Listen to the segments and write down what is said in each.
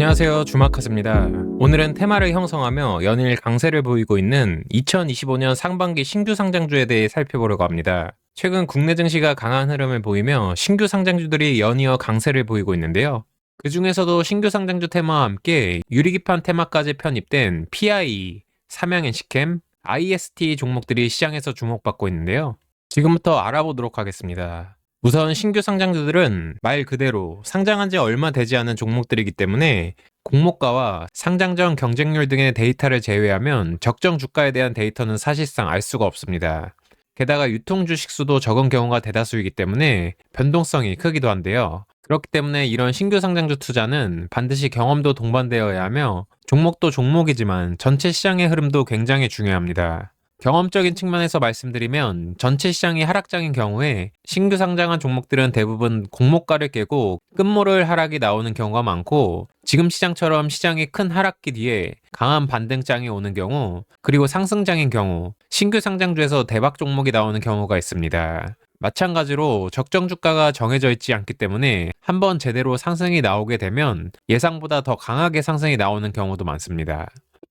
안녕하세요, 주마카스입니다. 오늘은 테마를 형성하며 연일 강세를 보이고 있는 2025년 상반기 신규 상장주에 대해 살펴보려고 합니다. 최근 국내 증시가 강한 흐름을 보이며 신규 상장주들이 연이어 강세를 보이고 있는데요. 그 중에서도 신규 상장주 테마와 함께 유리기판 테마까지 편입된 PIE, 삼양NC캠, IST 종목들이 시장에서 주목받고 있는데요. 지금부터 알아보도록 하겠습니다. 우선 신규 상장주들은 말 그대로 상장한 지 얼마 되지 않은 종목들이기 때문에 공모가와 상장 전 경쟁률 등의 데이터를 제외하면 적정 주가에 대한 데이터는 사실상 알 수가 없습니다. 게다가 유통 주식 수도 적은 경우가 대다수이기 때문에 변동성이 크기도 한데요. 그렇기 때문에 이런 신규 상장주 투자는 반드시 경험도 동반되어야 하며 종목도 종목이지만 전체 시장의 흐름도 굉장히 중요합니다. 경험적인 측면에서 말씀드리면 전체 시장이 하락장인 경우에 신규 상장한 종목들은 대부분 공모가를 깨고 끝모를 하락이 나오는 경우가 많고, 지금 시장처럼 시장이 큰 하락기 뒤에 강한 반등장이 오는 경우, 그리고 상승장인 경우 신규 상장주에서 대박 종목이 나오는 경우가 있습니다. 마찬가지로 적정 주가가 정해져 있지 않기 때문에 한번 제대로 상승이 나오게 되면 예상보다 더 강하게 상승이 나오는 경우도 많습니다.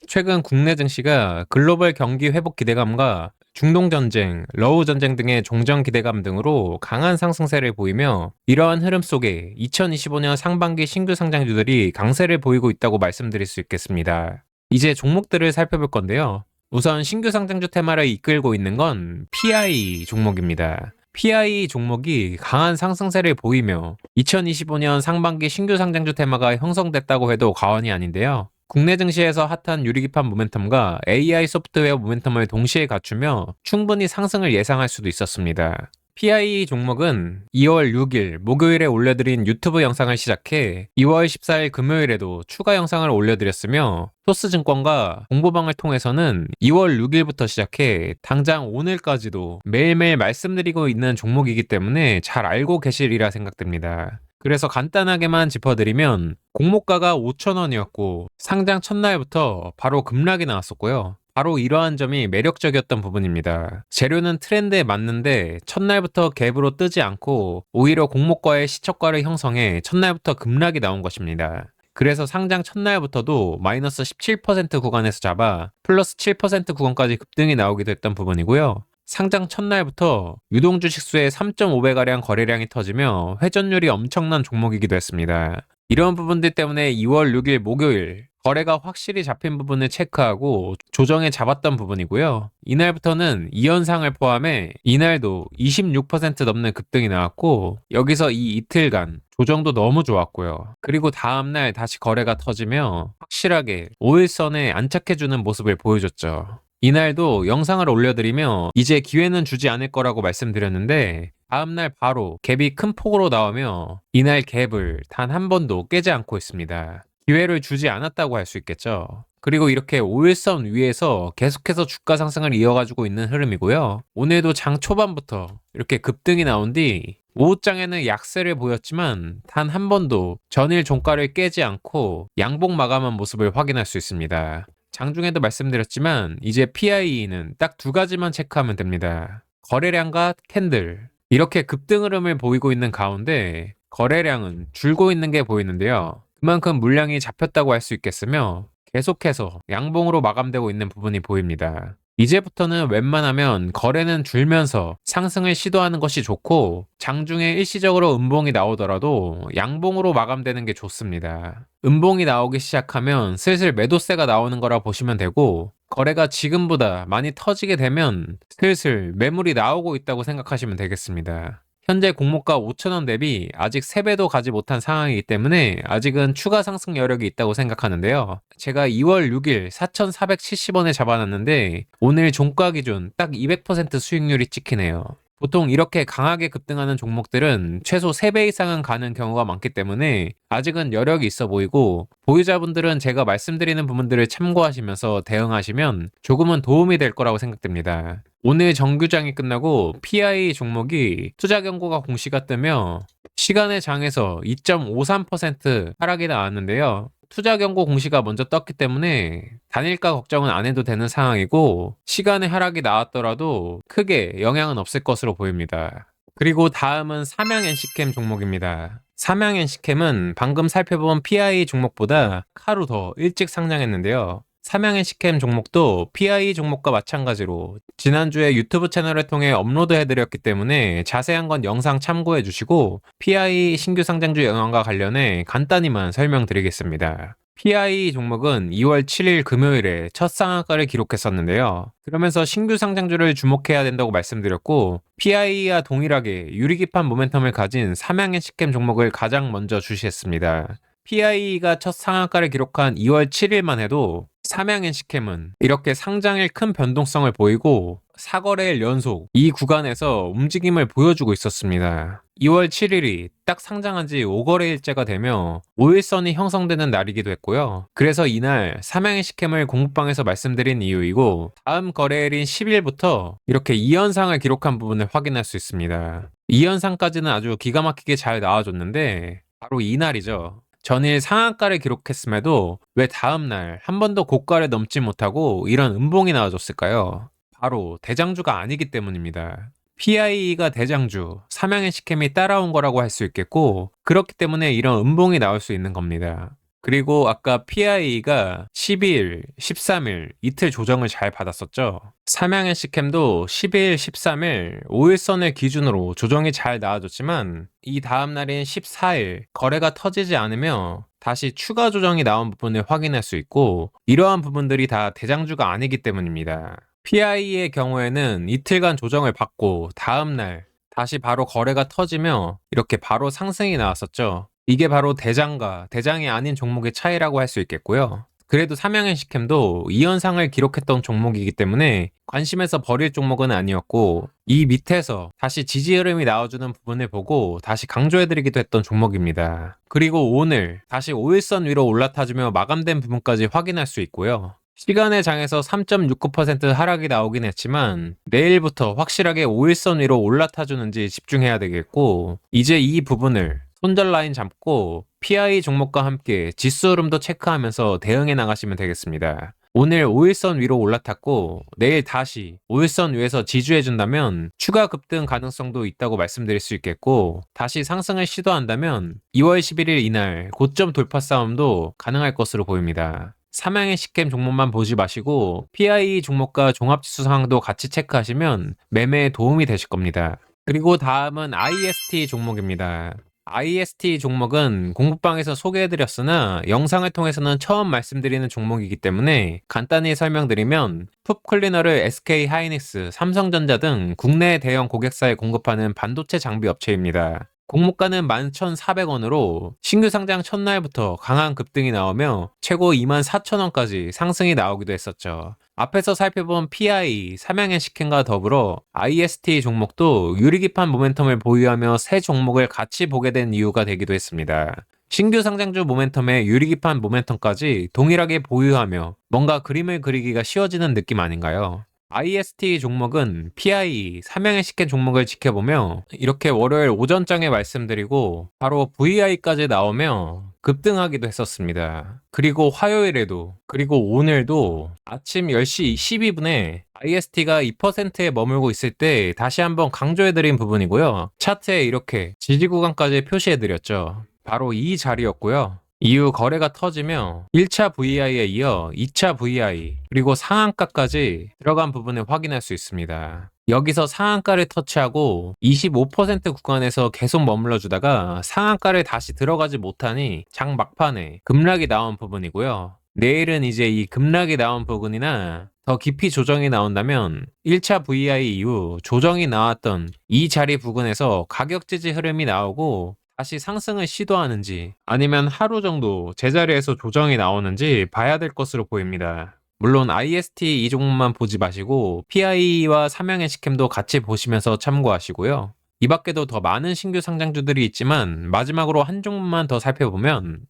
최근 국내 증시가 글로벌 경기 회복 기대감과 중동 전쟁, 러우 전쟁 등의 종전 기대감 등으로 강한 상승세를 보이며, 이러한 흐름 속에 2025년 상반기 신규 상장주들이 강세를 보이고 있다고 말씀드릴 수 있겠습니다. 이제 종목들을 살펴볼 건데요. 우선 신규 상장주 테마를 이끌고 있는 건 PIE 종목입니다. PIE 종목이 강한 상승세를 보이며 2025년 상반기 신규 상장주 테마가 형성됐다고 해도 과언이 아닌데요. 국내 증시에서 핫한 유리기판 모멘텀과 AI 소프트웨어 모멘텀을 동시에 갖추며 충분히 상승을 예상할 수도 있었습니다. PIE 종목은 2월 6일 목요일에 올려드린 유튜브 영상을 시작해 2월 14일 금요일에도 추가 영상을 올려드렸으며, 토스증권과 공보방을 통해서는 2월 6일부터 시작해 당장 오늘까지도 매일매일 말씀드리고 있는 종목이기 때문에 잘 알고 계시리라 생각됩니다. 그래서 간단하게만 짚어드리면 공모가가 5,000원이었고 상장 첫날부터 바로 급락이 나왔었고요. 바로 이러한 점이 매력적이었던 부분입니다. 재료는 트렌드에 맞는데 첫날부터 갭으로 뜨지 않고 오히려 공모가의 시초가를 형성해 첫날부터 급락이 나온 것입니다. 그래서 상장 첫날부터도 마이너스 17% 구간에서 잡아 플러스 7% 구간까지 급등이 나오기도 했던 부분이고요. 상장 첫날부터 유동주식수의 3.5배가량 거래량이 터지며 회전율이 엄청난 종목이기도 했습니다. 이런 부분들 때문에 2월 6일 목요일 거래가 확실히 잡힌 부분을 체크하고 조정에 잡았던 부분이고요. 이날부터는 이 현상을 포함해 이날도 26% 넘는 급등이 나왔고, 여기서 이 이틀간 조정도 너무 좋았고요. 그리고 다음날 다시 거래가 터지며 확실하게 5일선에 안착해주는 모습을 보여줬죠. 이날도 영상을 올려드리며 이제 기회는 주지 않을 거라고 말씀드렸는데, 다음날 바로 갭이 큰 폭으로 나오며 이날 갭을 단 한 번도 깨지 않고 있습니다. 기회를 주지 않았다고 할 수 있겠죠. 그리고 이렇게 5일선 위에서 계속해서 주가 상승을 이어가지고 있는 흐름이고요. 오늘도 장 초반부터 이렇게 급등이 나온 뒤 오후장에는 약세를 보였지만 단 한 번도 전일 종가를 깨지 않고 양봉 마감한 모습을 확인할 수 있습니다. 장중에도 말씀드렸지만 이제 PIE는 딱 두 가지만 체크하면 됩니다. 거래량과 캔들. 이렇게 급등 흐름을 보이고 있는 가운데 거래량은 줄고 있는 게 보이는데요. 그만큼 물량이 잡혔다고 할 수 있겠으며 계속해서 양봉으로 마감되고 있는 부분이 보입니다. 이제부터는 웬만하면 거래는 줄면서 상승을 시도하는 것이 좋고, 장중에 일시적으로 음봉이 나오더라도 양봉으로 마감되는 게 좋습니다. 음봉이 나오기 시작하면 슬슬 매도세가 나오는 거라 보시면 되고, 거래가 지금보다 많이 터지게 되면 슬슬 매물이 나오고 있다고 생각하시면 되겠습니다. 현재 공모가 5,000원 대비 아직 3배도 가지 못한 상황이기 때문에 아직은 추가 상승 여력이 있다고 생각하는데요. 제가 2월 6일 4,470원에 잡아놨는데 오늘 종가 기준 딱 200% 수익률이 찍히네요. 보통 이렇게 강하게 급등하는 종목들은 최소 3배 이상은 가는 경우가 많기 때문에 아직은 여력이 있어 보이고, 보유자분들은 제가 말씀드리는 부분들을 참고하시면서 대응하시면 조금은 도움이 될 거라고 생각됩니다. 오늘 정규장이 끝나고 PI 종목이 투자 경고가 공시가 뜨며 시간의 장에서 2.53% 하락이 나왔는데요. 투자 경고 공시가 먼저 떴기 때문에 단일가 걱정은 안 해도 되는 상황이고, 시간의 하락이 나왔더라도 크게 영향은 없을 것으로 보입니다. 그리고 다음은 삼양NC캠 종목입니다. 삼양엔시캠은 방금 살펴본 PI 종목보다 하루 더 일찍 상장했는데요. 삼양엔시캠 종목도 PI 종목과 마찬가지로 지난주에 유튜브 채널을 통해 업로드해드렸기 때문에 자세한 건 영상 참고해주시고 PI 신규 상장주 영향과 관련해 간단히만 설명드리겠습니다. PI 종목은 2월 7일 금요일에 첫 상한가를 기록했었는데요. 그러면서 신규 상장주를 주목해야 된다고 말씀드렸고 PI와 동일하게 유리기판 모멘텀을 가진 삼양엔시캠 종목을 가장 먼저 주시했습니다. PI가 첫 상한가를 기록한 2월 7일만 해도 삼양엔시캠은 이렇게 상장일 큰 변동성을 보이고 4거래일 연속 이 구간에서 움직임을 보여주고 있었습니다. 2월 7일이 딱 상장한 지 5거래일째가 되며 5일선이 형성되는 날이기도 했고요. 그래서 이날 삼양엔시캠을 공부방에서 말씀드린 이유이고 다음 거래일인 10일부터 이렇게 2연상을 기록한 부분을 확인할 수 있습니다. 2연상까지는 아주 기가 막히게 잘 나와줬는데 바로 이날이죠. 전일 상한가를 기록했음에도 왜 다음날 한 번도 고가를 넘지 못하고 이런 음봉이 나와줬을까요? 바로 대장주가 아니기 때문입니다. PI가 대장주, 삼양엔시캠이 따라온 거라고 할 수 있겠고 그렇기 때문에 이런 음봉이 나올 수 있는 겁니다. 그리고 아까 PI가 12일, 13일 이틀 조정을 잘 받았었죠. 삼양엔시캠도 12일, 13일 5일선을 기준으로 조정이 잘 나와줬지만 이 다음날인 14일 거래가 터지지 않으며 다시 추가 조정이 나온 부분을 확인할 수 있고 이러한 부분들이 다 대장주가 아니기 때문입니다. PI의 경우에는 이틀간 조정을 받고 다음날 다시 바로 거래가 터지며 이렇게 바로 상승이 나왔었죠. 이게 바로 대장과 대장이 아닌 종목의 차이라고 할 수 있겠고요. 그래도 삼양엔시캠도 2연상을 기록했던 종목이기 때문에 관심에서 버릴 종목은 아니었고 이 밑에서 다시 지지 흐름이 나와주는 부분을 보고 다시 강조해드리기도 했던 종목입니다. 그리고 오늘 다시 5일선 위로 올라타주며 마감된 부분까지 확인할 수 있고요. 시간의 장에서 3.69% 하락이 나오긴 했지만 내일부터 확실하게 5일선 위로 올라타주는지 집중해야 되겠고 이제 이 부분을 손절 라인 잡고 PI 종목과 함께 지수 흐름도 체크하면서 대응해 나가시면 되겠습니다. 오늘 5일선 위로 올라탔고 내일 다시 5일선 위에서 지지해준다면 추가 급등 가능성도 있다고 말씀드릴 수 있겠고 다시 상승을 시도한다면 2월 11일 이날 고점 돌파 싸움도 가능할 것으로 보입니다. 삼양엔시캠 종목만 보지 마시고 PI 종목과 종합지수 상황도 같이 체크하시면 매매에 도움이 되실 겁니다. 그리고 다음은 IST 종목입니다. IST 종목은 공부방에서 소개해드렸으나 영상을 통해서는 처음 말씀드리는 종목이기 때문에 간단히 설명드리면 풋클리너를 SK하이닉스, 삼성전자 등 국내 대형 고객사에 공급하는 반도체 장비 업체입니다. 공모가는 11,400원으로 신규 상장 첫날부터 강한 급등이 나오며 최고 24,000원까지 상승이 나오기도 했었죠. 앞에서 살펴본 PI, 삼양엔시캠과 더불어 IST 종목도 유리기판 모멘텀을 보유하며 새 종목을 같이 보게 된 이유가 되기도 했습니다. 신규 상장주 모멘텀에 유리기판 모멘텀까지 동일하게 보유하며 뭔가 그림을 그리기가 쉬워지는 느낌 아닌가요? IST 종목은 PI, 삼양엔시캠 종목을 지켜보며 이렇게 월요일 오전장에 말씀드리고 바로 VI까지 나오며 급등하기도 했었습니다. 그리고 화요일에도 그리고 오늘도 아침 10시 12분에 IST가 2%에 머물고 있을 때 다시 한번 강조해드린 부분이고요. 차트에 이렇게 지지 구간까지 표시해드렸죠. 바로 이 자리였고요. 이후 거래가 터지며 1차 VI에 이어 2차 VI 그리고 상한가까지 들어간 부분을 확인할 수 있습니다. 여기서 상한가를 터치하고 25% 구간에서 계속 머물러 주다가 상한가를 다시 들어가지 못하니 장 막판에 급락이 나온 부분이고요. 내일은 이제 이 급락이 나온 부분이나 더 깊이 조정이 나온다면 1차 VI 이후 조정이 나왔던 이 자리 부근에서 가격 지지 흐름이 나오고 다시 상승을 시도하는지 아니면 하루 정도 제자리에서 조정이 나오는지 봐야 될 것으로 보입니다. 물론 IST 이 종목만 보지 마시고 PI와 삼양엔시캠도 같이 보시면서 참고하시고요. 이 밖에도 더 많은 신규 상장주들이 있지만 마지막으로 한 종목만 더 살펴보면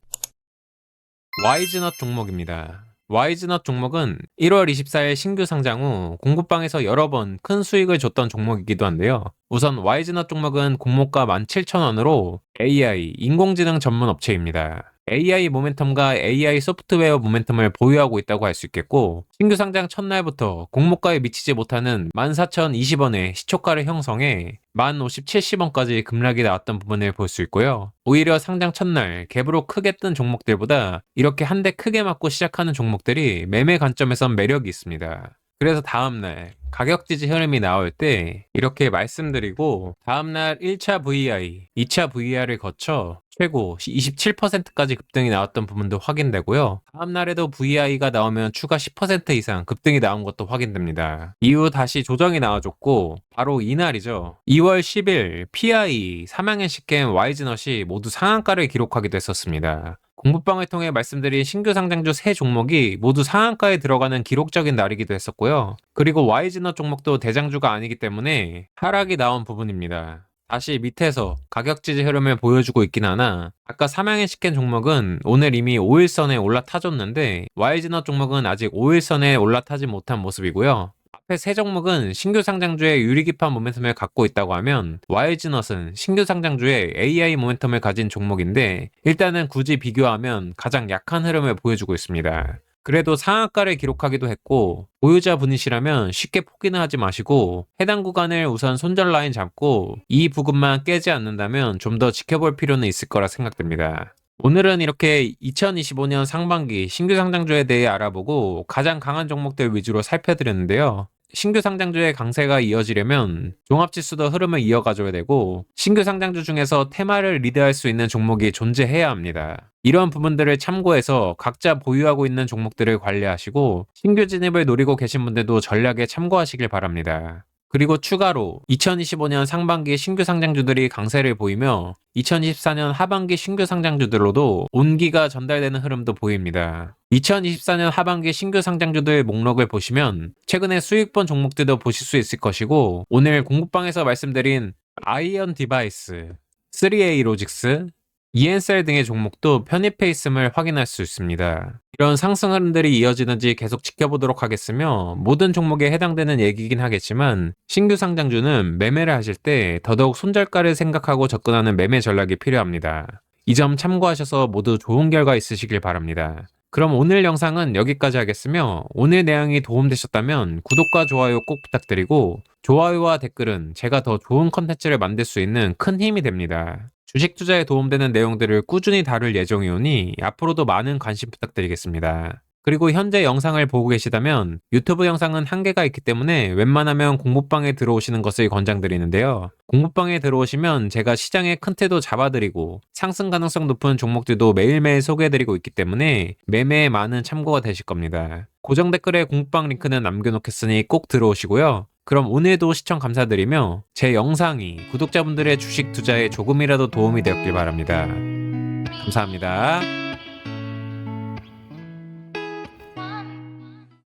와이즈넛 종목입니다. 와이즈넛 종목은 1월 24일 신규 상장 후 공부방에서 여러 번 큰 수익을 줬던 종목이기도 한데요. 우선 와이즈넛 종목은 공모가 17,000원으로 AI, 인공지능 전문 업체입니다. AI 모멘텀과 AI 소프트웨어 모멘텀을 보유하고 있다고 할 수 있겠고, 신규 상장 첫날부터 공모가에 미치지 못하는 14,020원의 시초가를 형성해 15,070, 70원까지 급락이 나왔던 부분을 볼 수 있고요. 오히려 상장 첫날 갭으로 크게 뜬 종목들보다 이렇게 한 대 크게 맞고 시작하는 종목들이 매매 관점에선 매력이 있습니다. 그래서 다음날 가격 지지 흐름이 나올 때 이렇게 말씀드리고, 다음날 1차 VI, 2차 VI를 거쳐 최고 27%까지 급등이 나왔던 부분도 확인되고요. 다음날에도 VI가 나오면 추가 10% 이상 급등이 나온 것도 확인됩니다. 이후 다시 조정이 나와줬고, 바로 이날이죠. 2월 10일 PI, 삼양NC캠, YG넛이 모두 상한가를 기록하기도 했었습니다. 공부방을 통해 말씀드린 신규 상장주 3종목이 모두 상한가에 들어가는 기록적인 날이기도 했었고요. 그리고 YG넛 종목도 대장주가 아니기 때문에 하락이 나온 부분입니다. 다시 밑에서 가격 지지 흐름을 보여주고 있긴 하나, 아까 삼양NC캠 종목은 오늘 이미 5일선에 올라타줬는데 YG넛 종목은 아직 5일선에 올라타지 못한 모습이고요. 앞에 세 종목은 신규 상장주의 유리기판 모멘텀을 갖고 있다고 하면, YG넛은 신규 상장주의 AI 모멘텀을 가진 종목인데 일단은 굳이 비교하면 가장 약한 흐름을 보여주고 있습니다. 그래도 상한가를 기록하기도 했고, 보유자 분이시라면 쉽게 포기는 하지 마시고 해당 구간을 우선 손절 라인 잡고 이 부분만 깨지 않는다면 좀 더 지켜볼 필요는 있을 거라 생각됩니다. 오늘은 이렇게 2025년 상반기 신규 상장주에 대해 알아보고 가장 강한 종목들 위주로 살펴드렸는데요. 신규 상장주의 강세가 이어지려면 종합지수도 흐름을 이어가줘야 되고, 신규 상장주 중에서 테마를 리드할 수 있는 종목이 존재해야 합니다. 이런 부분들을 참고해서 각자 보유하고 있는 종목들을 관리하시고 신규 진입을 노리고 계신 분들도 전략에 참고하시길 바랍니다. 그리고 추가로 2025년 상반기 신규 상장주들이 강세를 보이며 2024년 하반기 신규 상장주들로도 온기가 전달되는 흐름도 보입니다. 2024년 하반기 신규 상장주들 목록을 보시면 최근에 수익본 종목들도 보실 수 있을 것이고, 오늘 공부방에서 말씀드린 아이언 디바이스, 3A 로직스, ENCell 등의 종목도 편입해 있음을 확인할 수 있습니다. 이런 상승 흐름들이 이어지는지 계속 지켜보도록 하겠으며, 모든 종목에 해당되는 얘기긴 하겠지만 신규 상장주는 매매를 하실 때 더더욱 손절가를 생각하고 접근하는 매매 전략이 필요합니다. 이 점 참고하셔서 모두 좋은 결과 있으시길 바랍니다. 그럼 오늘 영상은 여기까지 하겠으며, 오늘 내용이 도움되셨다면 구독과 좋아요 꼭 부탁드리고, 좋아요와 댓글은 제가 더 좋은 컨텐츠를 만들 수 있는 큰 힘이 됩니다. 주식 투자에 도움되는 내용들을 꾸준히 다룰 예정이오니 앞으로도 많은 관심 부탁드리겠습니다. 그리고 현재 영상을 보고 계시다면 유튜브 영상은 한계가 있기 때문에 웬만하면 공부방에 들어오시는 것을 권장드리는데요. 공부방에 들어오시면 제가 시장의 큰 틀도 잡아드리고 상승 가능성 높은 종목들도 매일매일 소개해드리고 있기 때문에 매매에 많은 참고가 되실 겁니다. 고정 댓글에 공부방 링크는 남겨놓겠으니 꼭 들어오시고요. 그럼 오늘도 시청 감사드리며 제 영상이 구독자분들의 주식 투자에 조금이라도 도움이 되었길 바랍니다. 감사합니다.